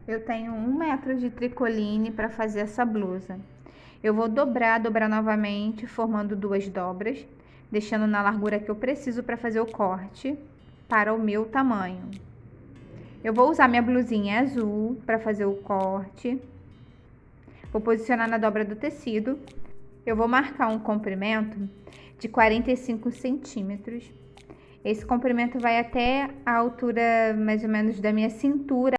Eu tenho 1 metro de tricoline para fazer essa blusa. Eu vou dobrar novamente, formando 2 dobras, deixando na largura que eu preciso para fazer o corte para o meu tamanho. Eu vou usar minha blusinha azul para fazer o corte. Vou posicionar na dobra do tecido. Eu vou marcar um comprimento de 45 centímetros. Esse comprimento vai até a altura mais ou menos da minha cintura.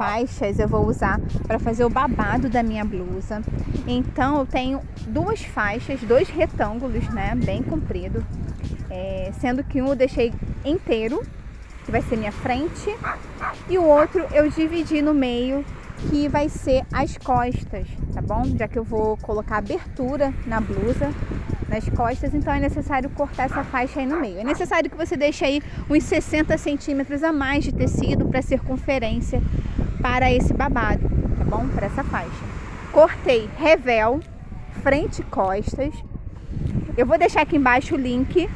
faixas eu vou usar para fazer o babado da minha blusa. Então eu tenho duas faixas, dois retângulos, né, bem comprido, sendo que um eu deixei inteiro, que vai ser minha frente, e o outro eu dividi no meio, que vai ser as costas, tá bom? Já que eu vou colocar abertura na blusa, nas costas, então é necessário cortar essa faixa aí no meio. É necessário que você deixe aí uns 60 centímetros a mais de tecido para circunferência para esse babado, tá bom? Para essa faixa. Cortei revel, frente e costas. Eu vou deixar aqui embaixo o link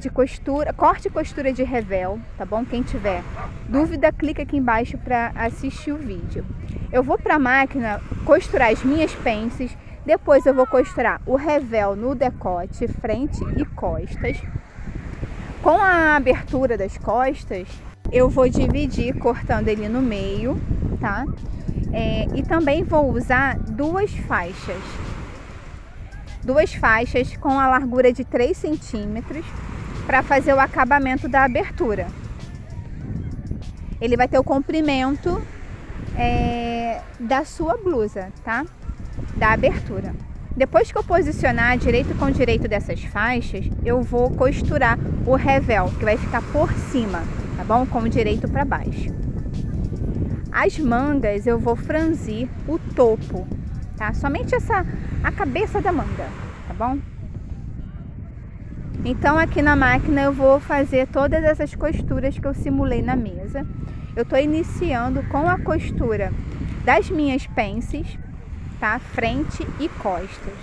de costura, corte e costura de revel, tá bom? Quem tiver dúvida, clica aqui embaixo para assistir o vídeo. Eu vou para a máquina costurar as minhas pences, depois eu vou costurar o revel no decote, frente e costas. Com a abertura das costas, eu vou dividir cortando ele no meio, tá? E também vou usar duas faixas com a largura de 3 centímetros para fazer o acabamento da abertura. Ele vai ter o comprimento da sua blusa, tá? Da abertura. Depois que eu posicionar direito com direito dessas faixas, eu vou costurar o revel, que vai ficar por cima, tá bom? Com o direito para baixo. As mangas eu vou franzir o topo, tá? Somente a cabeça da manga, tá bom? Então aqui na máquina eu vou fazer todas essas costuras que eu simulei na mesa. Eu tô iniciando com a costura das minhas pences, tá? Frente e costas.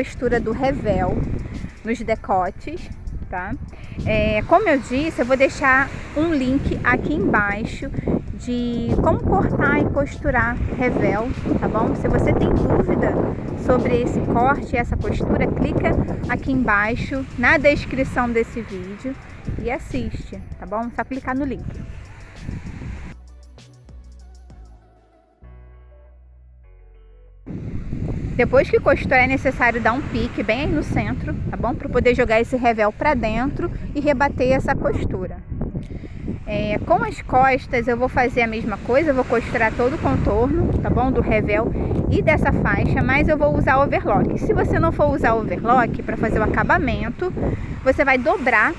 Costura do revel nos decotes, tá? Como eu disse, eu vou deixar um link aqui embaixo de como cortar e costurar revel, tá bom? Se você tem dúvida sobre esse corte e essa costura, clica aqui embaixo na descrição desse vídeo e assiste, tá bom? Só clicar no link. Depois que costurar, é necessário dar um pique bem aí no centro, tá bom? Para poder jogar esse revel para dentro e rebater essa costura. Com as costas eu vou fazer a mesma coisa, eu vou costurar todo o contorno, tá bom? Do revel e dessa faixa, mas eu vou usar overlock. Se você não for usar overlock para fazer o acabamento, você vai dobrar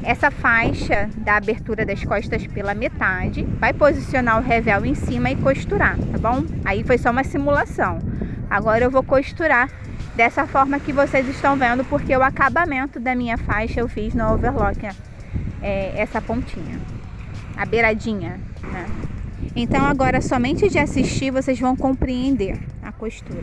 essa faixa da abertura das costas pela metade, vai posicionar o revel em cima e costurar, tá bom? Aí foi só uma simulação. Agora eu vou costurar dessa forma que vocês estão vendo, porque o acabamento da minha faixa eu fiz no overlock, essa pontinha, a beiradinha, né? Então agora somente de assistir vocês vão compreender a costura.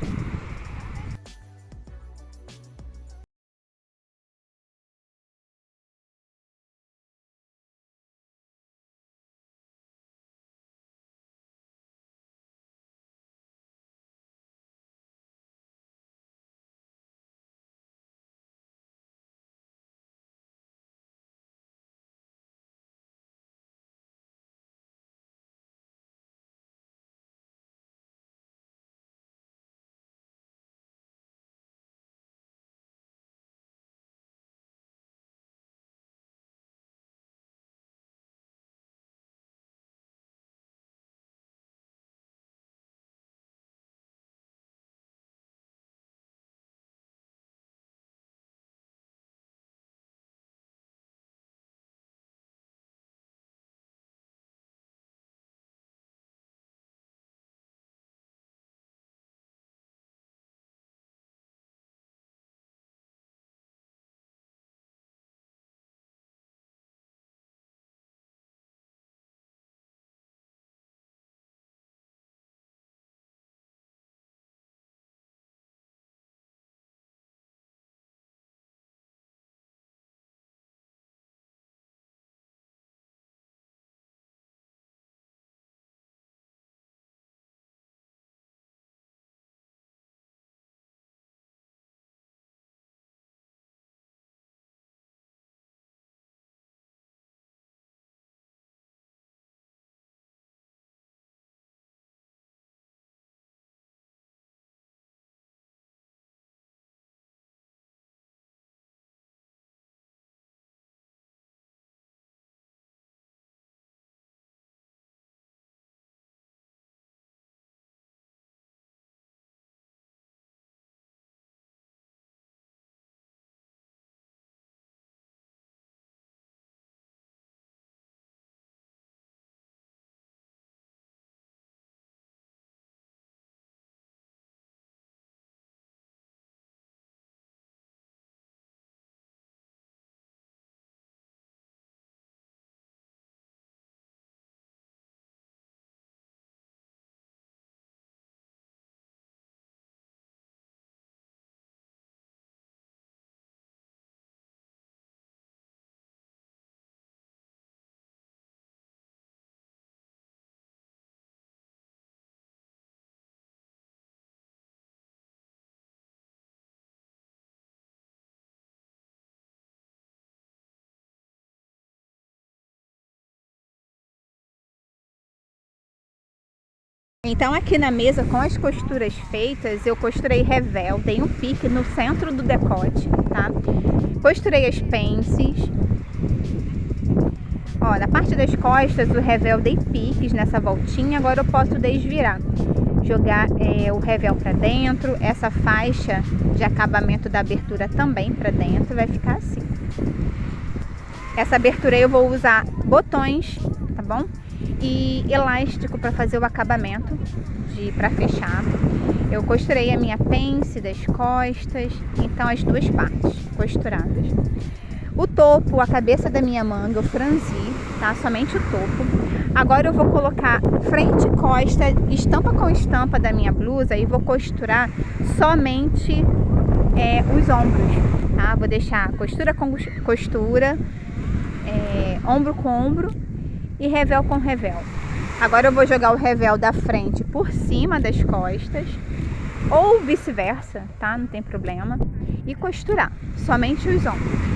Então aqui na mesa com as costuras feitas, eu costurei revel, dei um pique no centro do decote, tá? Costurei as pences. Ó, na parte das costas o revel dei piques nessa voltinha, agora eu posso desvirar. Jogar o revel para dentro, essa faixa de acabamento da abertura também para dentro, vai ficar assim. Essa abertura aí eu vou usar botões, tá bom? E elástico para fazer o acabamento, para fechar. Eu costurei a minha pence das costas, então as duas partes costuradas. O topo, a cabeça da minha manga eu franzi, tá? Somente o topo. Agora eu vou colocar frente e costa, estampa com estampa da minha blusa e vou costurar somente os ombros, tá? Vou deixar costura com costura, ombro com ombro e revel com revel. Agora eu vou jogar o revel da frente por cima das costas ou vice-versa, tá? Não tem problema. E costurar somente os ombros.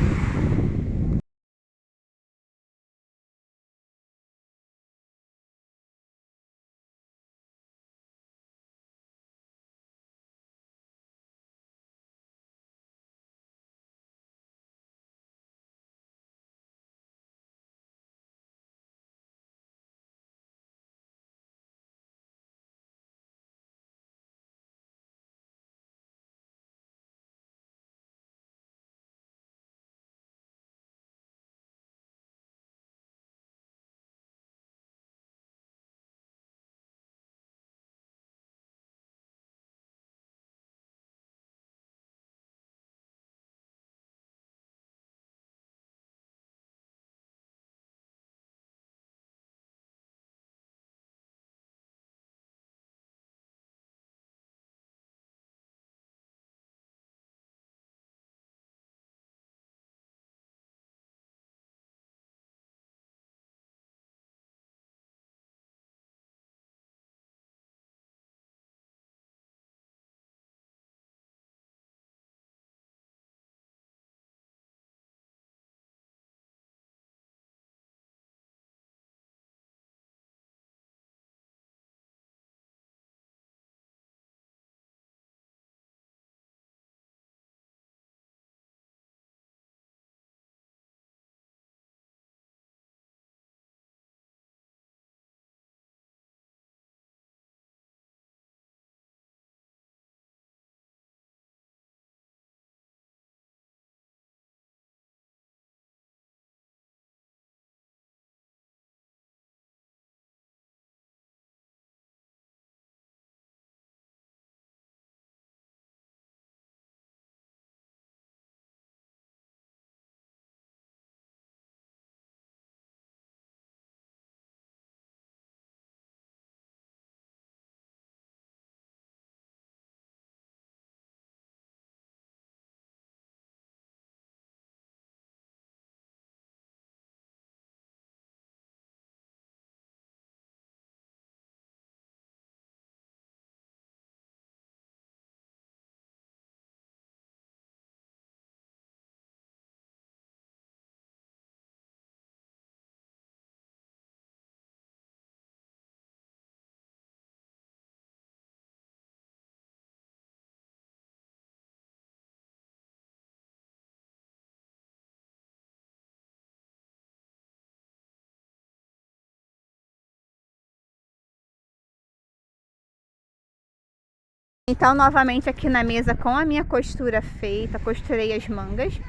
Então, novamente aqui na mesa com a minha costura feita, costurei as mangas.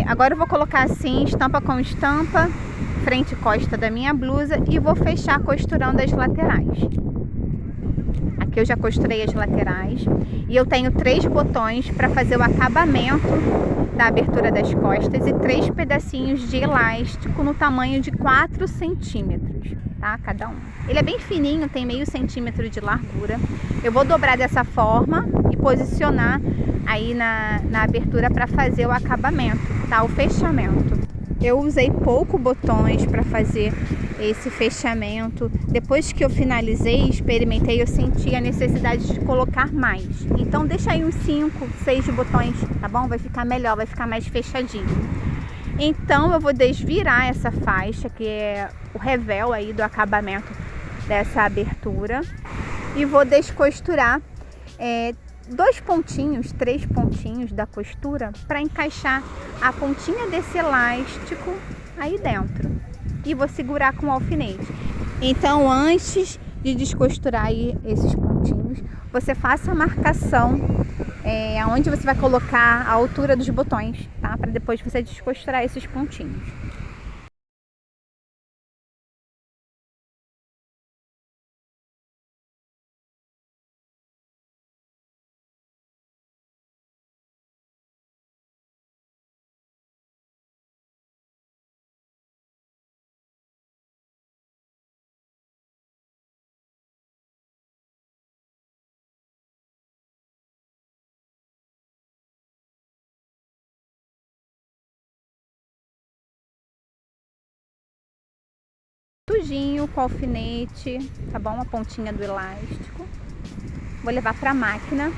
Agora eu vou colocar assim, estampa com estampa, frente e costa da minha blusa e vou fechar costurando as laterais. Aqui eu já costurei as laterais e eu tenho 3 botões para fazer o acabamento da abertura das costas e 3 pedacinhos de elástico no tamanho de 4 centímetros, tá? Cada um. Ele é bem fininho, tem meio centímetro de largura. Eu vou dobrar dessa forma e posicionar aí na abertura para fazer o acabamento, tá? O fechamento. Eu usei pouco botões para fazer esse fechamento. Depois que eu finalizei, experimentei, eu senti a necessidade de colocar mais. Então deixa aí uns 5, 6 botões, tá bom? Vai ficar melhor, vai ficar mais fechadinho. Então eu vou desvirar essa faixa, que é o revel aí do acabamento dessa abertura e vou descosturar 2 pontinhos, 3 pontinhos da costura para encaixar a pontinha desse elástico aí dentro. E vou segurar com o alfinete. Então, antes de descosturar aí esses pontinhos, você faça a marcação aonde você vai colocar a altura dos botões, tá? Para depois você descosturar esses pontinhos. Tudinho com alfinete, tá bom? A pontinha do elástico. Vou levar para a máquina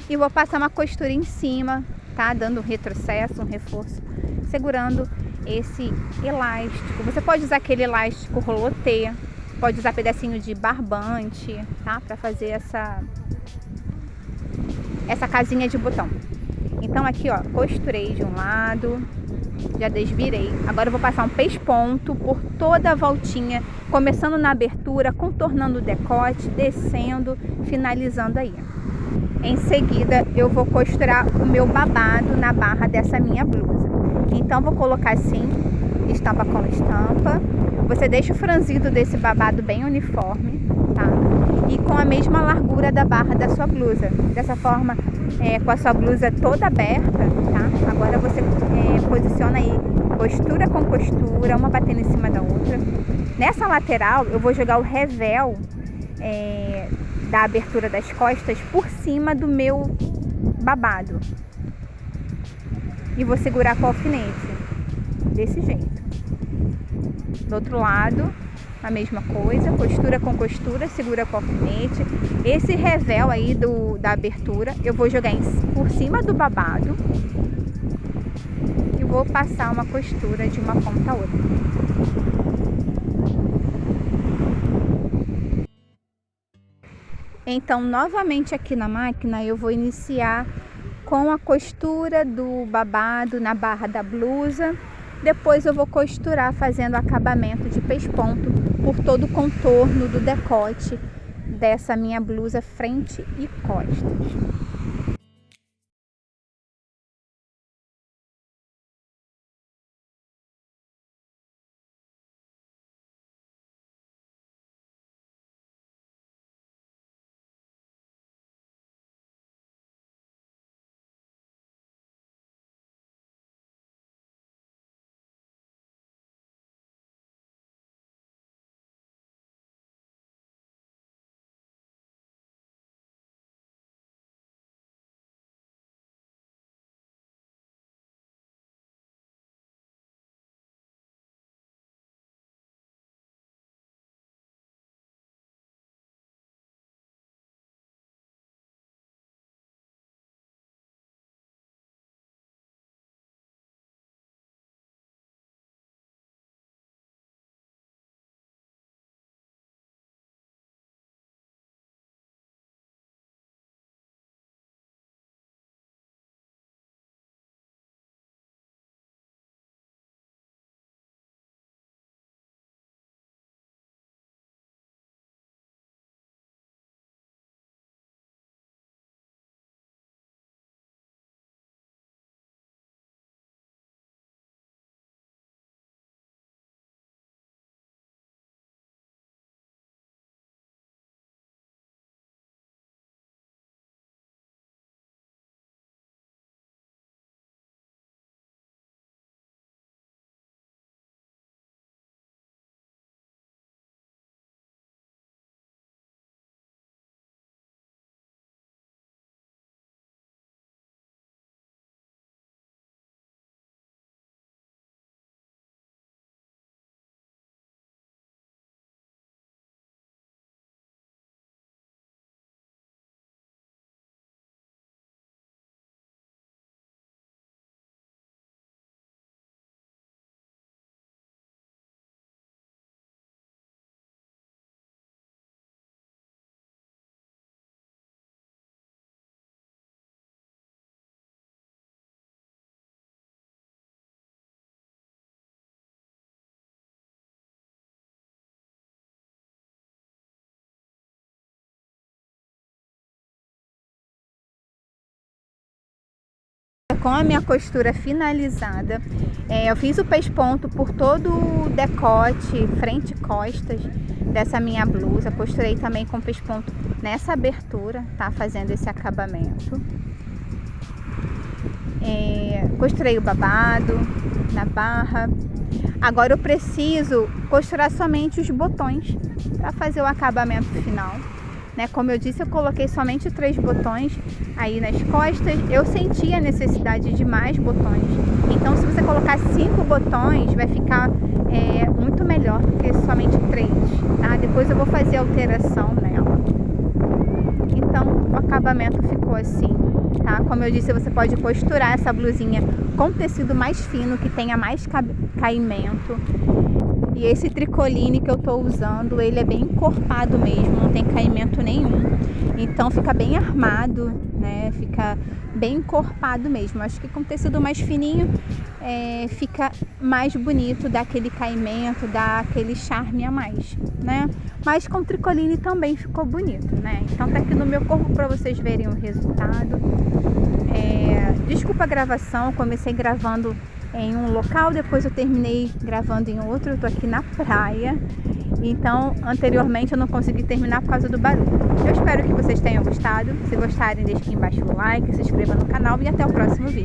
e vou passar uma costura em cima, tá? Dando um retrocesso, um reforço, segurando esse elástico. Você pode usar aquele elástico rolotê, pode usar pedacinho de barbante, tá? Para fazer essa casinha de botão. Então aqui, ó, costurei de um lado, já desvirei. Agora eu vou passar um pesponto por toda a voltinha, começando na abertura, contornando o decote, descendo, finalizando aí. Em seguida, eu vou costurar o meu babado na barra dessa minha blusa. Então, vou colocar assim, estampa com estampa. Você deixa o franzido desse babado bem uniforme, tá? E com a mesma largura da barra da sua blusa. Dessa forma, com a sua blusa toda aberta, tá? Agora você posiciona aí costura com costura, uma batendo em cima da outra. Nessa lateral, eu vou jogar o revel da abertura das costas por cima do meu babado. E vou segurar com o alfinete, desse jeito. Do outro lado, a mesma coisa, costura com costura, segura com o alfinete. Esse revel aí da abertura, eu vou jogar por cima do babado e vou passar uma costura de uma ponta a outra. Então, novamente aqui na máquina, eu vou iniciar com a costura do babado na barra da blusa. Depois eu vou costurar fazendo acabamento de pesponto por todo o contorno do decote dessa minha blusa frente e costas. com a minha costura finalizada. Eu fiz o pesponto por todo o decote, frente e costas dessa minha blusa. Costurei também com pesponto nessa abertura, tá? Fazendo esse acabamento. Costurei o babado na barra. Agora eu preciso costurar somente os botões para fazer o acabamento final, né? Como eu disse, eu coloquei somente 3 botões aí nas costas. Eu senti a necessidade de mais botões. Então, se você colocar 5 botões, vai ficar muito melhor do que somente 3, tá? Depois eu vou fazer alteração nela. Então, o acabamento ficou assim, tá? Como eu disse, você pode costurar essa blusinha com tecido mais fino, que tenha mais caimento. E esse tricoline que eu tô usando, ele é bem encorpado mesmo, não tem caimento nenhum. Então fica bem armado, né? Fica bem encorpado mesmo. Acho que com tecido mais fininho fica mais bonito, dá aquele caimento, dá aquele charme a mais, né? Mas com tricoline também ficou bonito, né? Então tá aqui no meu corpo para vocês verem o resultado. Desculpa a gravação, eu comecei gravando em um local, depois eu terminei gravando em outro. Eu tô aqui na praia, então anteriormente eu não consegui terminar por causa do barulho. Eu espero que vocês tenham gostado. Se gostarem, deixem aqui embaixo o like, se inscreva no canal e até o próximo vídeo.